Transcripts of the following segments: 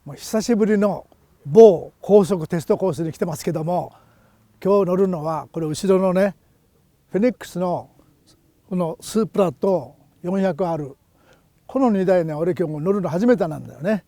もう久しぶりの某高速テストコースに来てますけども、今日乗るのはこれ後ろのねフェニックスのこのスープラと 400R、 この2台ね俺今日乗るの初めてなんだよね。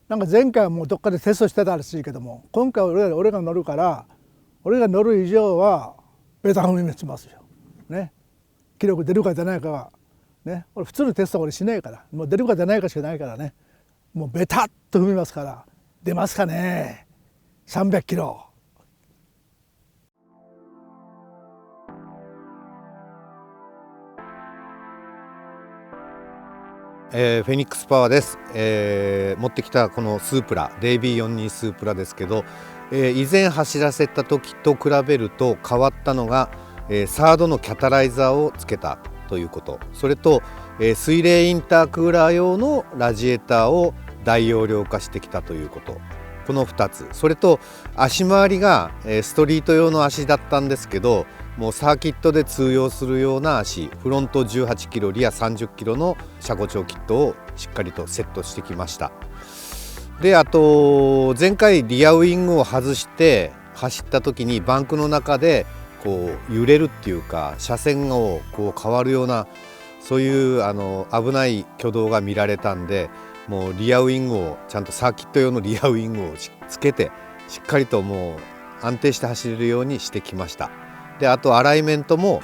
なんか前回はもうどっかでテストしてたらしいけども、今回は俺が乗るから、俺が乗る以上はベタ踏みしますよね。記録出るか出ないかはね、俺普通のテストは俺しないから、もう出るか出ないかしかないからね、もうベタっと踏みますから。出ますかね300キロ。フェニックスパワーです。持ってきたこのスープラ DB42 スープラですけど、以前走らせた時と比べると変わったのが、サードのキャタライザーをつけたということ、それと、水冷インタークーラー用のラジエーターを大容量化してきたということ、この2つ、それと足回りがストリート用の足だったんですけど、もうサーキットで通用するような足、フロント18キロリア30キロの車高調キットをしっかりとセットしてきました。であと前回リアウイングを外して走った時にバンクの中でこう揺れるっていうか、車線をこう変わるような、そういう危ない挙動が見られたんで、もうリアウイングをちゃんとサーキット用のリアウイングをつけてしっかりともう安定して走れるようにしてきました。であとアライメントも、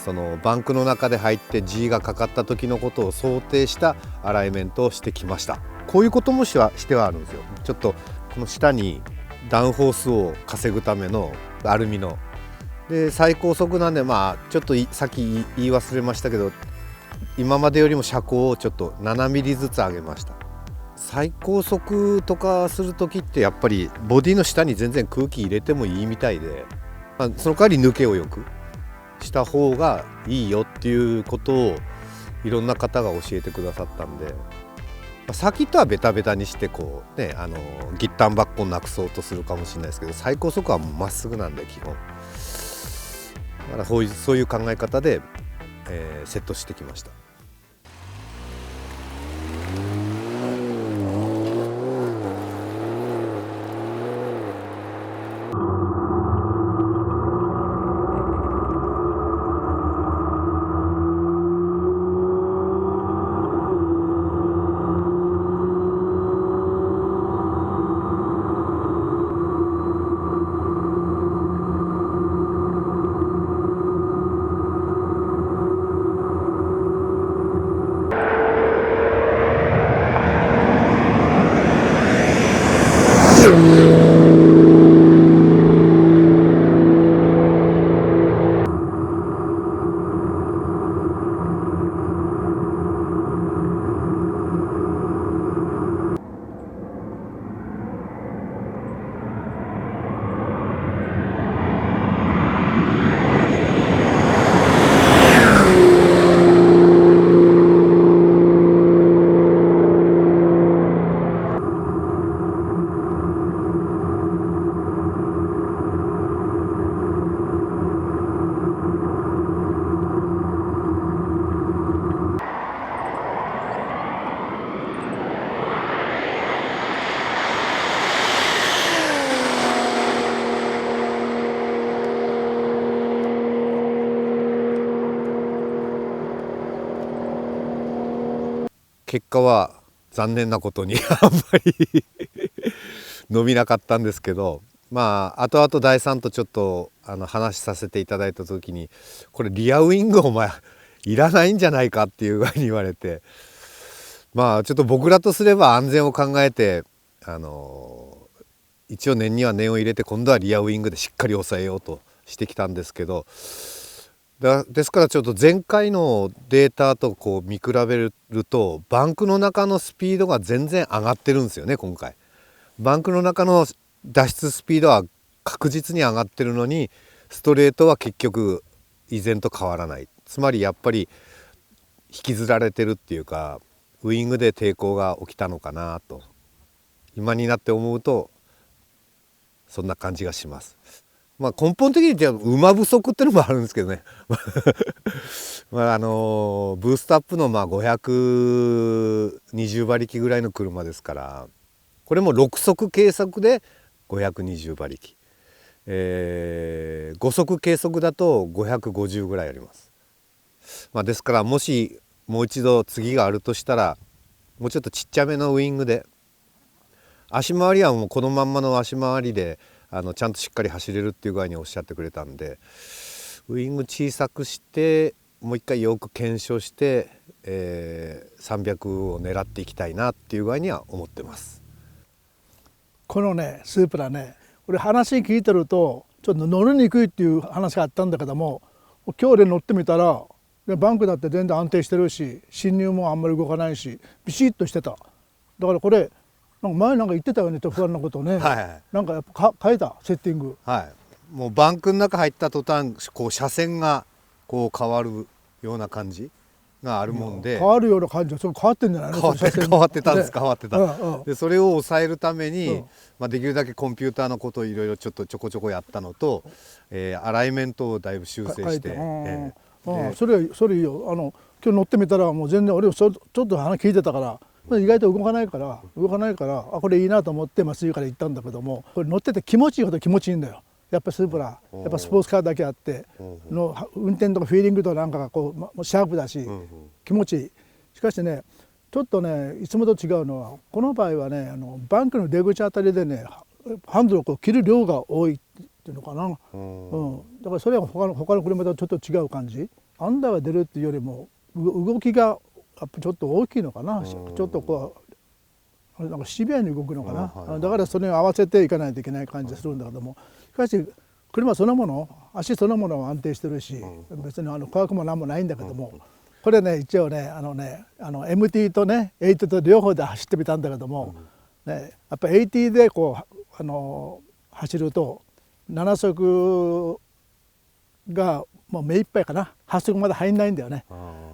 そのバンクの中で入って G がかかった時のことを想定したアライメントをしてきました。こういうこともしてはあるんですよ。ちょっとこの下にダウンフォースを稼ぐためのアルミので、最高速なんでちょっとさっき言い忘れましたけど、今までよりも車高をちょっと7ミリずつ上げました。最高速とかする時ってやっぱりボディの下に全然空気入れてもいいみたいで、その代わり抜けをよくした方がいいよっていうことをいろんな方が教えてくださったんで、サーキットはベタベタにしてこうね、ギッタンバッコをなくそうとするかもしれないですけど、最高速はもうまっすぐなんで基本だからそういう考え方で、セットしてきました。結果は残念なことにあんまり伸びなかったんですけど、後々第3とちょっと話させていただいた時に、これリアウイングお前いらないんじゃないかっていう具合に言われて、ちょっと僕らとすれば安全を考えて一応念には念を入れて、今度はリアウイングでしっかり抑えようとしてきたんですけど、ですからちょっと前回のデータとこう見比べると、バンクの中のスピードが全然上がってるんですよね。今回バンクの中の脱出スピードは確実に上がってるのに、ストレートは結局以前と変わらない。つまりやっぱり引きずられてるっていうか、ウイングで抵抗が起きたのかなと今になって思うと、そんな感じがします。根本的にじゃ馬不足っていうのもあるんですけどねブーストアップの520馬力ぐらいの車ですから、ここれも6速計測で520馬力、5速計測だと550ぐらいあります。ですからもしもう一度次があるとしたらもうちょっとちっちゃめのウイングで、足回りはもうこのまんまの足回りでちゃんとしっかり走れるっていう具合におっしゃってくれたんで、ウイング小さくしてもう一回よく検証して、300を狙っていきたいなっていう具合には思ってます。このねスープラね、俺話聞いてるとちょっと乗りにくいっていう話があったんだけども、今日で乗ってみたらバンクだって全然安定してるし、進入もあんまり動かないしビシッとしてた。だからこれなんか前なんか言ってたよねと不安なことをね、なんかやっぱ変えたセッティング。もうバンクの中入った途端こう車線がこう変わるような感じがあるもんで、変わるような感じはそれ変わってんじゃないの？変わってたんです、変わってた。でそれを抑えるために、できるだけコンピューターのことをいろいろちょこちょこやったのと、アライメントをだいぶ修正して、それいいよ。今日乗ってみたらもう全然俺ちょっと話聞いてたから意外と動かないからこれいいなと思って次から行ったんだけども、これ乗ってて気持ちいいほど気持ちいいんだよ。やっぱスープラやっぱスポーツカーだけあっての運転とかフィーリングとなんかがこうシャープだし気持ちいい。しかしねちょっとねいつもと違うのは、この場合はねバンクの出口あたりでねハンドルをこう切る量が多いっていうのかな、だからそれは他の車とちょっと違う感じ。アンダーが出るっていうよりも動きがやっぱちょっと大きいのかな、ちょっとこうなんかシビアに動くのかな、だからそれに合わせていかないといけない感じがするんだけども、しかし車そのもの足そのものは安定してるし、別に怖くも何もないんだけども、これね一応ねMT とね8と両方で走ってみたんだけども、やっぱ AT でこう走ると7速がもう目いっぱいかな、8速まで入んないんだよね。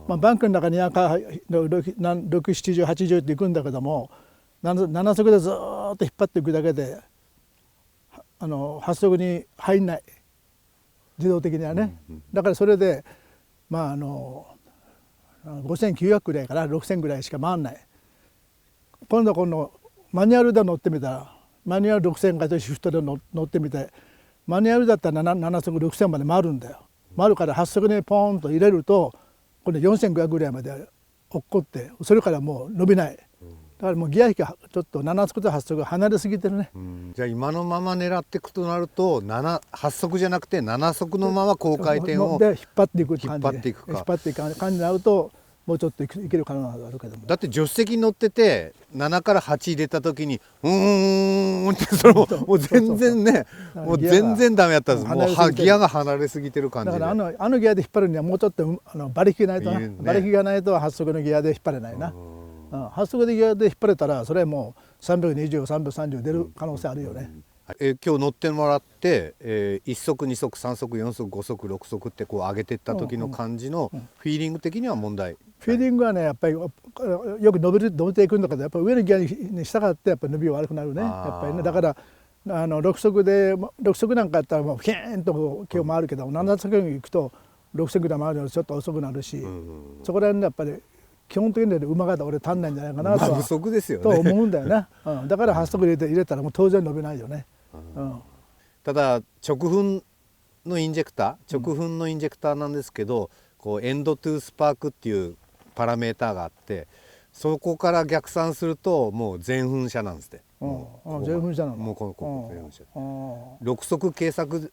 バンクの中に6、70、80っていくんだけども、7速でずっと引っ張っていくだけで8速に入んない、自動的にはね。だからそれで5900ぐらいから6000ぐらいしか回んない。今度マニュアルで乗ってみたら、マニュアル6000かとシフトで乗ってみて、マニュアルだったら7速6000まで回るんだよ。回るから8速にポーンと入れるとこれ4500ぐらいまで落っこって、それからもう伸びない。だからもうギア引きがちょっと7速と8速が離れすぎてるね。じゃあ今のまま狙っていくとなると8速じゃなくて7速のまま高回転をで引っ張っていく感じで、引っ張っていく感じになるともうちょっといける可能性があるけども。だって助手席に乗ってて7から8入れた時にってそれもう全然ねもう全然ダメやったんです。もうギアが離れすぎてる感じで。だからあのギアで引っ張るにはもうちょっと馬力がないとな、馬力がないと8速のギアで引っ張れないな。8速でギアで引っ張れたらそれはもう320、330出る可能性あるよね。今日乗ってもらって、1速2速3速4速5速6速ってこう上げていった時の感じのフィーリング的には問題。フィーリングはねやっぱりよく伸びていくんだけど、やっぱり上のギアに従ってやっぱり伸びが悪くなるね、やっぱりね。だから6速なんかやったらもうフィーンとこう回るけど、7速に行くと6速で回るのにちょっと遅くなるし、そこら辺でやっぱり基本的に馬が俺足んないんじゃないかなとは不足ですよねと思うんだよね。だから8速入れたらもう当然伸びないよね。ただ直噴のインジェクターなんですけど、こうエンドトゥースパークっていうパラメーターがあって、そこから逆算するともう全噴射なんですって。全噴射なの。もうこの全噴射。6速計測で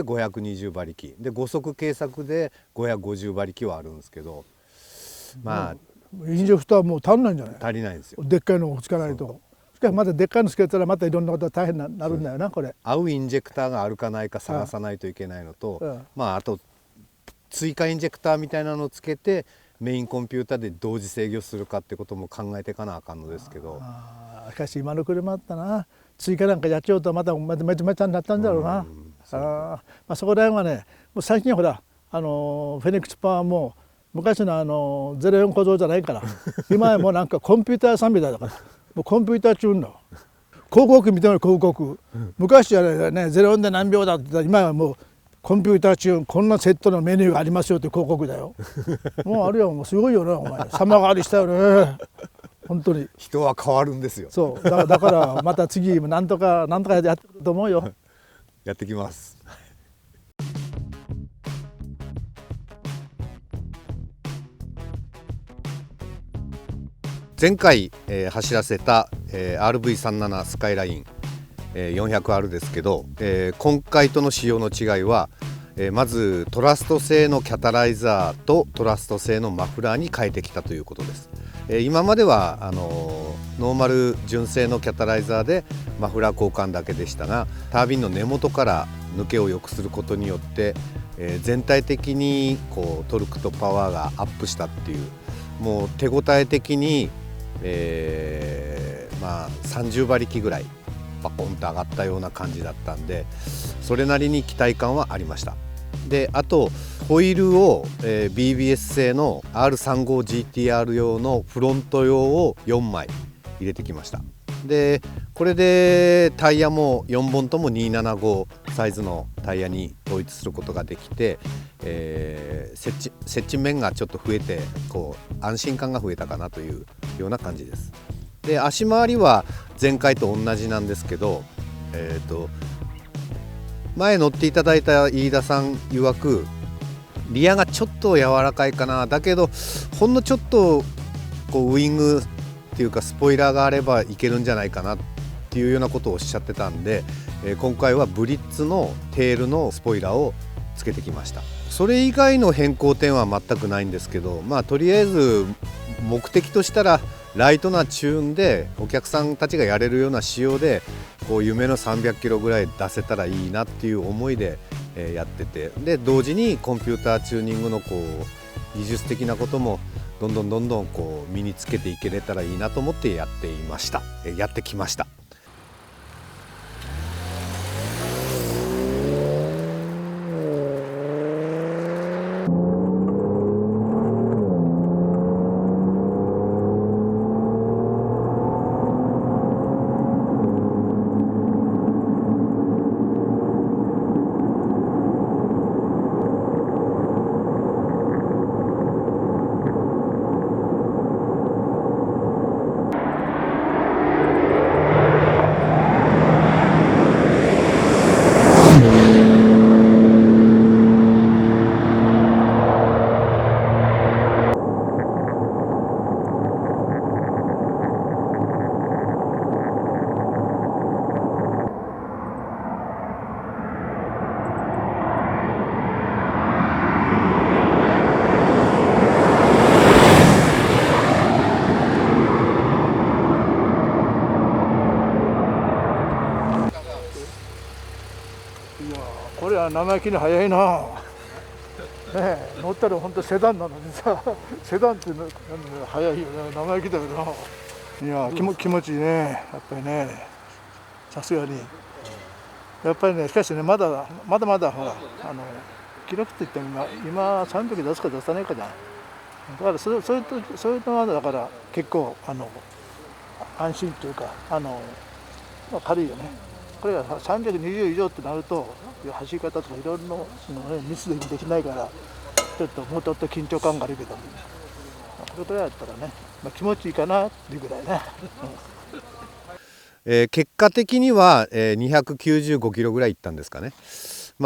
520馬力で5速計測で550馬力はあるんですけど、インジェクターはもう足りないんじゃない？足りないんですよ。でっかいのをつかないと。しかしまたでっかいのつけたらまたいろんなことが大変になるんだよなこれ。合うインジェクターがあるかないか探さないといけないのと、あと追加インジェクターみたいなのをつけてメインコンピューターで同時制御するかってことも考えていかなあかんのですけど、しかし今の車だったな、追加なんかやっちゃうとまためちゃめちゃになったんだろうな。そこら辺はね、もう最近ほらフェニックスパワーも昔の04小僧じゃないから今はもうなんかコンピューターさんみたいだからもうコンピューター中の広告みたいな広告、昔はね04で何秒だって言ったら今はもうコンピューター中こんなセットのメニューがありますよって広告だよ。もうあるいはもうすごいよね、お前様変わりしたよね。本当に。人は変わるんですよ。そうだからまた次もなんとかやってくると思うよ。やってきます。前回、走らせた、RV37 スカイライン、400R ですけど、今回との仕様の違いは、まずトラスト製のキャタライザーとトラスト製のマフラーに変えてきたということです。今まではノーマル純正のキャタライザーでマフラー交換だけでしたが、タービンの根元から抜けを良くすることによって、全体的にこうトルクとパワーがアップしたっていう、もう手応え的に、30馬力ぐらいパコンと上がったような感じだったんで、それなりに期待感はありました。であとホイールを、BBS 製の R35GTR 用のフロント用を4枚入れてきました。でこれでタイヤも4本とも275サイズのタイヤに統一することができて、接地面がちょっと増えてこう安心感が増えたかなというような感じです。で足回りは前回と同じなんですけど、前乗っていただいた飯田さん曰くリアがちょっと柔らかいかな、だけどほんのちょっとこうウイングっていうかスポイラーがあればいけるんじゃないかなっていうようなことをおっしゃってたんで、今回はブリッツのテールのスポイラーをつけてきました。それ以外の変更点は全くないんですけど、とりあえず目的としたらライトなチューンでお客さんたちがやれるような仕様でこう夢の300キロぐらい出せたらいいなっていう思いでやってて、で同時にコンピューターチューニングのこう技術的なこともどんどんこう身につけていけれたらいいなと思ってやってきました。これは生意気に速いな。ねえ、乗ったら本当セダンなのにさ、セダンって速いよね、生意気だよな。いや気持ちいいね、やっぱりね、さすがに。やっぱりね、しかしね、まだほら、記録って言っても今300出すか出さないかじゃん。だからそういうのはだから結構安心というか軽いよね。これが320以上ってなると走り方とかいろいろのミスできないからちょっともうちょっと緊張感があるけど、これくらいだったらね、気持ちいいかなっていうぐらいね。結果的には、295キロぐらいいったんですかね。目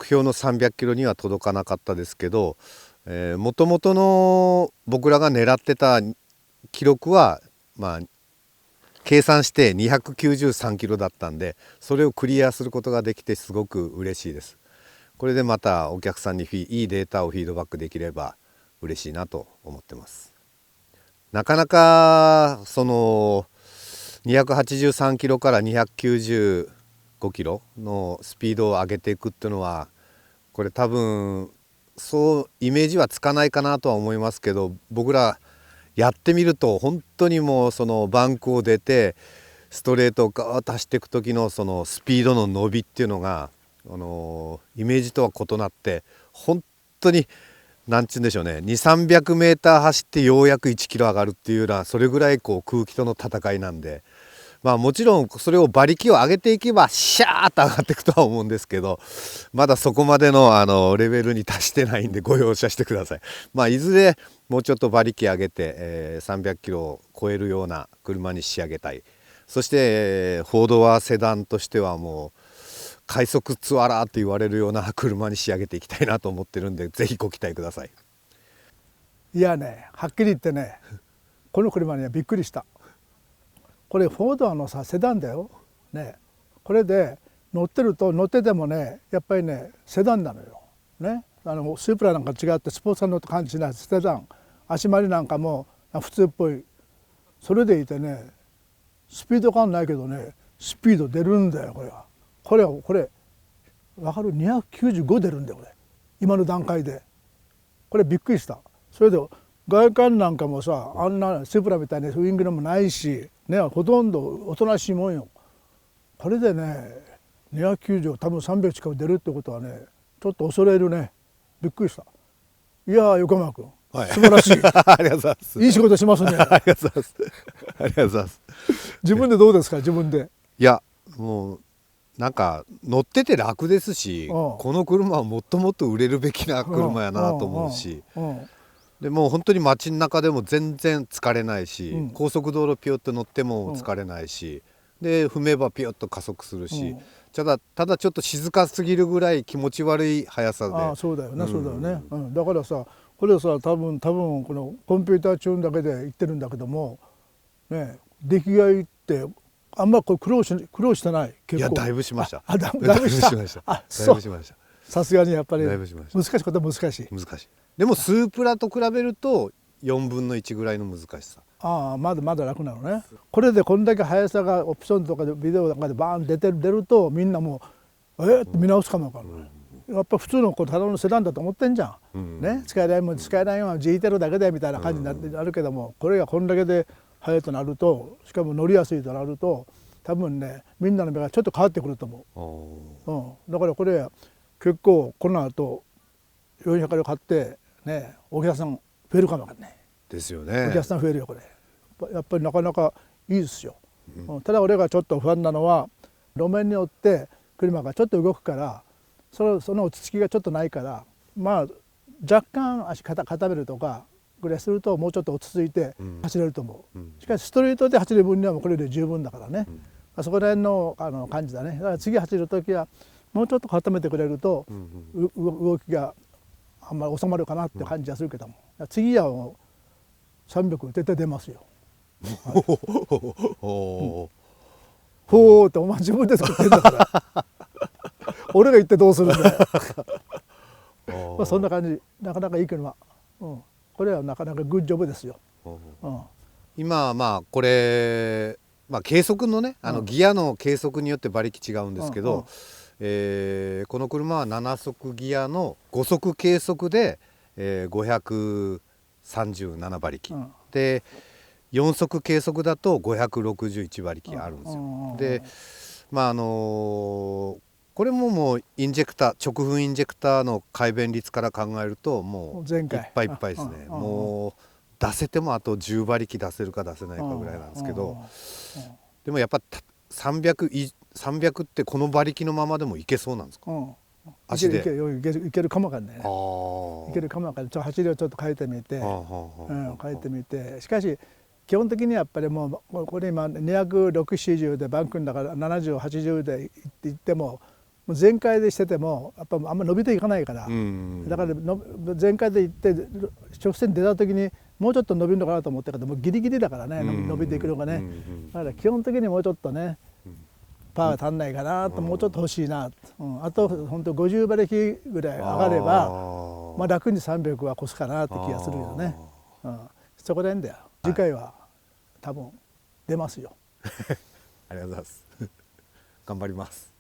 標の300キロには届かなかったですけど、もともとの僕らが狙ってた記録は計算して293キロだったんで、それをクリアすることができてすごく嬉しいです。これでまたお客さんにいいデータをフィードバックできれば嬉しいなと思ってます。なかなかその283キロから295キロのスピードを上げていくっていうのは、これ多分そうイメージはつかないかなとは思いますけど、僕らやってみると本当にもうそのバンクを出てストレートをガーッと走っていく時のそのスピードの伸びっていうのがイメージとは異なって、本当になんて言うんでしょうね、200-300メーター走ってようやく1キロ上がるっていうような、それぐらいこう空気との戦いなんで、もちろんそれを馬力を上げていけばシャーッと上がっていくとは思うんですけど、まだそこまでのレベルに達してないんでご容赦してください。いずれもうちょっと馬力上げて、300キロを超えるような車に仕上げたい。そして、4ドアセダンとしてはもう快速ツアラーって言われるような車に仕上げていきたいなと思ってるんで、ぜひご期待ください。いやね、はっきり言ってね、この車にはびっくりした。これ4ドアのさセダンだよ、ね、これで乗っててもね、やっぱりねセダンなのよ、ね、スープラなんか違ってスポーツカー乗って感じしないセダン。足回りなんかも普通っぽい。それでいてね、スピード感ないけどね、スピード出るんだよ。これ分かる、295出るんだよこれ、今の段階で。これびっくりした。それで外観なんかもさ、あんなスープラみたいにウイングでもないし、ね、ほとんどおとなしいもんよ。これでね290、多分300近く出るってことはね、ちょっと恐れるね。びっくりした。いやー、横山君、はい、素晴らしいありがとうございます。いい仕事しますねありがとうございます。ありがとうございます。自分でどうですか、自分で。いや、もうなんか乗ってて楽ですし、この車はもっともっと売れるべきな車やなと思うし、でもう本当に街の中でも全然疲れないし、高速道路ピヨッと乗っても疲れないし、で踏めばピヨッと加速するし、ただちょっと静かすぎるぐらい気持ち悪い速さで。そうだよね、そうだよね、だからさ、これさ多分このコンピューターチューンだけで言ってるんだけどもね、出来がいいってあんまこれ苦労してない。結構。いや、だいぶしました。だいぶしました。だいぶしました。さすがにやっぱり難しいことは難しい。でもスープラと比べると4分の1ぐらいの難しさ。まだ楽なのね。これでこんだけ速さがオプションとかでビデオとかでバーン出ると、みんなもうって見直すかもわかんない。やっぱ普通のただのセダンだと思ってんじゃん。ね、スカイラインは G0 だけでみたいな感じになるけども、これがこんだけで速いとなると、しかも乗りやすいとなると、多分ねみんなの目がちょっと変わってくると思う。だからこれ結構この後400キロ買ってね、お客さん増えるかもわかんないですよね。お客さん増えるよこれ。やっぱりなかなかいいですよ。ただ俺がちょっと不安なのは、路面によって車がちょっと動くから、その落ち着きがちょっとないから、まあ若干足固めるとかぐらいするともうちょっと落ち着いて走れると思う。しかしストリートで走る分にはもうこれで十分だからね。そこら辺の感じだね。だから次走る時はもうちょっと固めてくれると動きがあんまり収まるかなって感じがするけども、次はもう300絶対出ますよ。ほーってお前自分で作ってんだから俺が言ってどうするんだよそんな感じ。なかなかいい車、これはなかなかグッジョブですよ。今これ計測のね、ギアの計測によって馬力違うんですけど、この車は7速ギアの5速計測で、537馬力、で4速計測だと561馬力あるんですよ。でこれももうインジェクター、直噴インジェクターの改便率から考えるともういっぱいいっぱいですね。もう出せてもあと10馬力出せるか出せないかぐらいなんですけど、でもやっぱ300ってこの馬力のままでもいけそうなんですか？足でいけるかもわかんないね。いけるかもわかんない。走りをちょっと変えてみて、しかし基本的にやっぱりもうこれ今26040でバンクンだから7080でいっても全開でしててもやっぱあんま伸びていかないから、だから全開でいって直線出た時にもうちょっと伸びるのかなと思ったけど、もうギリギリだからね、伸びていくのがね。だから基本的にもうちょっとねパワー足んないかなと、もうちょっと欲しいな、あと本当50馬力ぐらい上がれば楽に300は越すかなって気がするけどね。そこら辺だよ。次回は多分出ますよ。ありがとうございます。頑張ります。